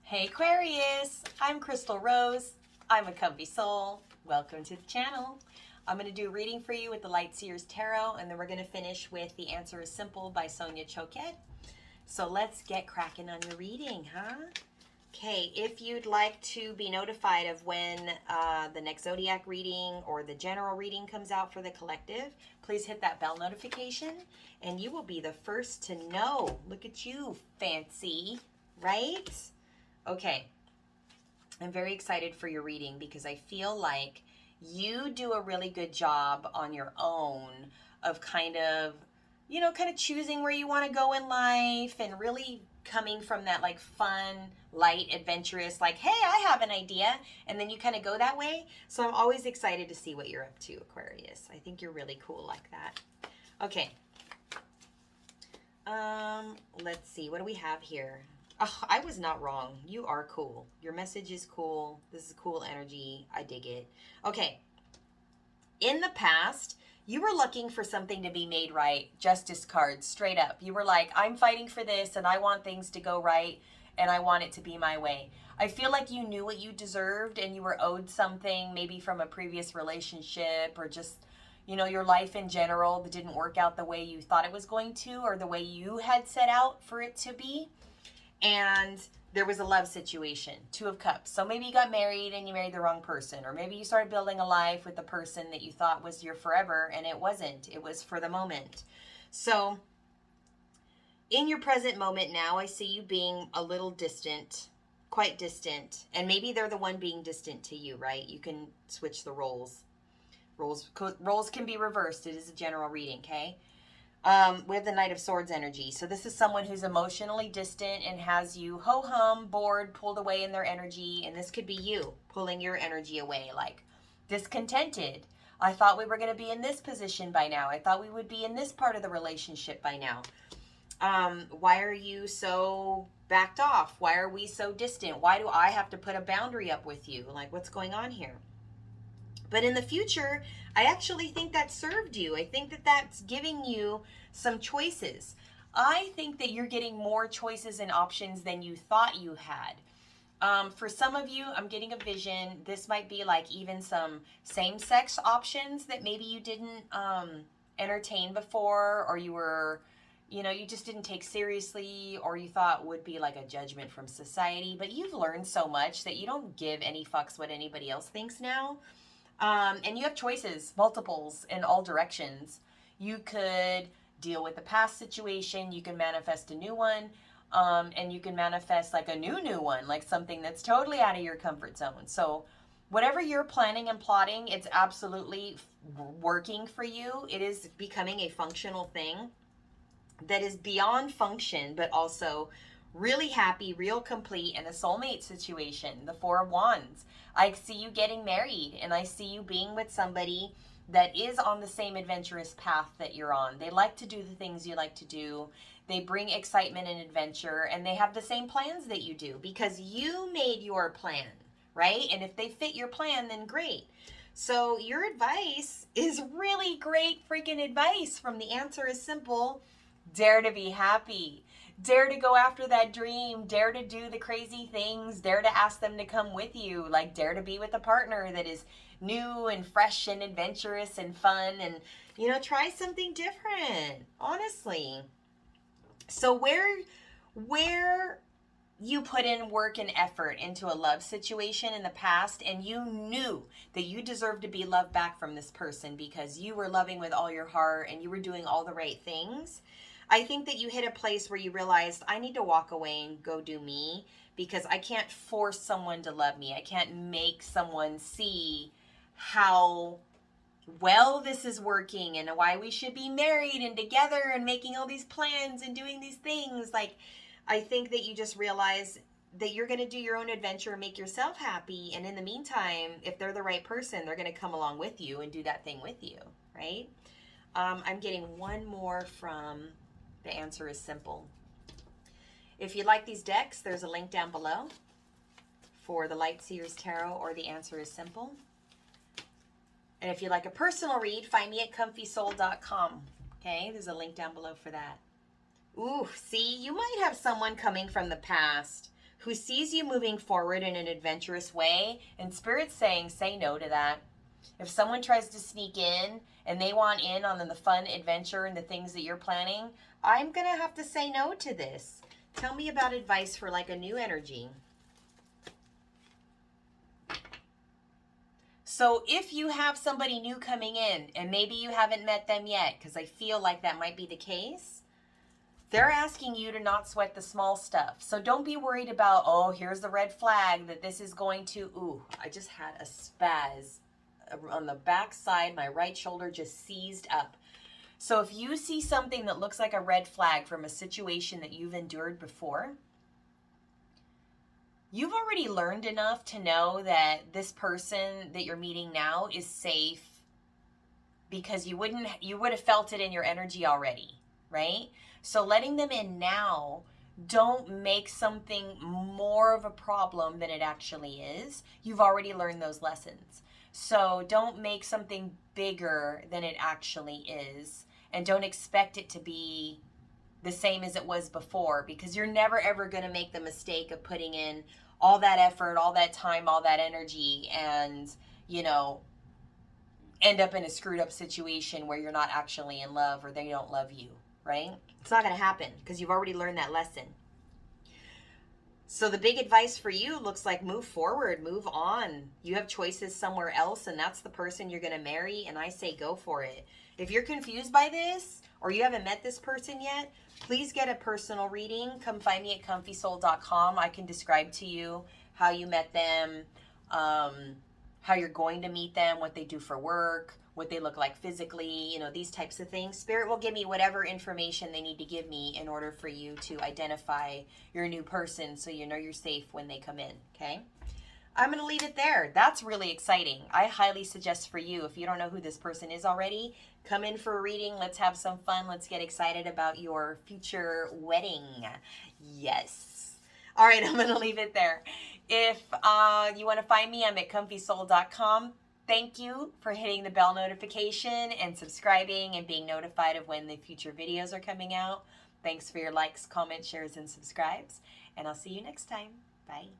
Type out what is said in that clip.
Hey Aquarius, I'm Crystal Rose. I'm a comfy soul. Welcome to the channel. I'm going to do a reading for you with the Light Seers Tarot, and then we're going to finish with The Answer is Simple by Sonia Choquette. So let's get cracking on your reading, huh? Okay, if you'd like to be notified of when the next zodiac reading or the general reading comes out for the collective, please hit that bell notification and you will be the first to know. Look at you, fancy, right? Okay, I'm very excited for your reading because I feel like you do a really good job on your own of kind of choosing where you want to go in life and really coming from that like fun, light, adventurous, like, hey, I have an idea. And then you kind of go that way. So I'm always excited to see what you're up to, Aquarius. I think you're really cool like that. Okay. Let's see. What do we have here? Oh, I was not wrong. You are cool. Your message is cool. This is cool energy. I dig it. Okay. In the past, you were looking for something to be made right. Justice cards, straight up. You were like, I'm fighting for this and I want things to go right and I want it to be my way. I feel like you knew what you deserved and you were owed something, maybe from a previous relationship or just, your life in general that didn't work out the way you thought it was going to or the way you had set out for it to be. And there was a love situation, Two of Cups. So maybe you got married and you married the wrong person. Or maybe you started building a life with the person that you thought was your forever and it wasn't. It was for the moment. So in your present moment now, I see you being a little distant, quite distant. And maybe they're the one being distant to you, right? You can switch the roles. Roles can be reversed. It is a general reading, okay? We have the Knight of Swords energy. So this is someone who's emotionally distant and has you ho-hum, bored, pulled away in their energy. And this could be you pulling your energy away, like discontented. I thought we were going to be in this position by now. I thought we would be in this part of the relationship by now. Why are you so backed off? Why are we so distant? Why do I have to put a boundary up with you? Like, what's going on here? But in the future, I actually think that served you. I think that that's giving you some choices. I think that you're getting more choices and options than you thought you had. For some of you, I'm getting a vision. This might be like even some same-sex options that maybe you didn't entertain before, or you were, you just didn't take seriously, or you thought would be like a judgment from society. But you've learned so much that you don't give any fucks what anybody else thinks now. And you have choices, multiples in all directions. You could deal with the past situation. You can manifest a new one. And you can manifest like a new one, like something that's totally out of your comfort zone. So whatever you're planning and plotting, it's absolutely working for you. It is becoming a functional thing that is beyond function, but also really happy, real complete, and a soulmate situation, the Four of Wands. I see you getting married, and I see you being with somebody that is on the same adventurous path that you're on. They like to do the things you like to do. They bring excitement and adventure, and they have the same plans that you do because you made your plan, right? And if they fit your plan, then great. So your advice is really great freaking advice from The Answer is Simple. Dare to be happy. Dare to go after that dream. Dare to do the crazy things. Dare to ask them to come with you. Like, dare to be with a partner that is new and fresh and adventurous and fun. And, try something different. Honestly. So where you put in work and effort into a love situation in the past and you knew that you deserved to be loved back from this person because you were loving with all your heart and you were doing all the right things, I think that you hit a place where you realized, I need to walk away and go do me because I can't force someone to love me. I can't make someone see how well this is working and why we should be married and together and making all these plans and doing these things. Like, I think that you just realize that you're going to do your own adventure and make yourself happy. And in the meantime, if they're the right person, they're going to come along with you and do that thing with you, right? I'm getting one more from The Answer is Simple. If you like these decks, there's a link down below for the Light Seers Tarot or The Answer is Simple. And if you'd like a personal read, find me at comfysoul.com. Okay, there's a link down below for that. Ooh, see, you might have someone coming from the past who sees you moving forward in an adventurous way, and Spirit's saying, say no to that. If someone tries to sneak in and they want in on the fun adventure and the things that you're planning, I'm going to have to say no to this. Tell me about advice for like a new energy. So if you have somebody new coming in and maybe you haven't met them yet, because I feel like that might be the case, they're asking you to not sweat the small stuff. So don't be worried about, oh, here's the red flag that this is going to, ooh, I just had a spaz on the back side. My right shoulder just seized up. So if you see something that looks like a red flag from a situation that you've endured before, you've already learned enough to know that this person that you're meeting now is safe, because you would have felt it in your energy already, right? So letting them in now, don't make something more of a problem than it actually is. You've already learned those lessons. So don't make something bigger than it actually is, and don't expect it to be the same as it was before, because you're never ever going to make the mistake of putting in all that effort, all that time, all that energy, and, you know, end up in a screwed up situation where you're not actually in love or they don't love you, right? It's not going to happen because you've already learned that lesson. So the big advice for you looks like move forward, move on. You have choices somewhere else, and that's the person you're going to marry, and I say go for it. If you're confused by this or you haven't met this person yet, please get a personal reading. Come find me at comfysoul.com. I can describe to you how you met them, how you're going to meet them, what they do for work, what they look like physically, you know, these types of things. Spirit will give me whatever information they need to give me in order for you to identify your new person so you know you're safe when they come in, okay? I'm going to leave it there. That's really exciting. I highly suggest for you, if you don't know who this person is already, come in for a reading. Let's have some fun. Let's get excited about your future wedding. Yes. All right, I'm going to leave it there. If you want to find me, I'm at comfysoul.com. Thank you for hitting the bell notification and subscribing and being notified of when the future videos are coming out. Thanks for your likes, comments, shares, and subscribes. And I'll see you next time. Bye.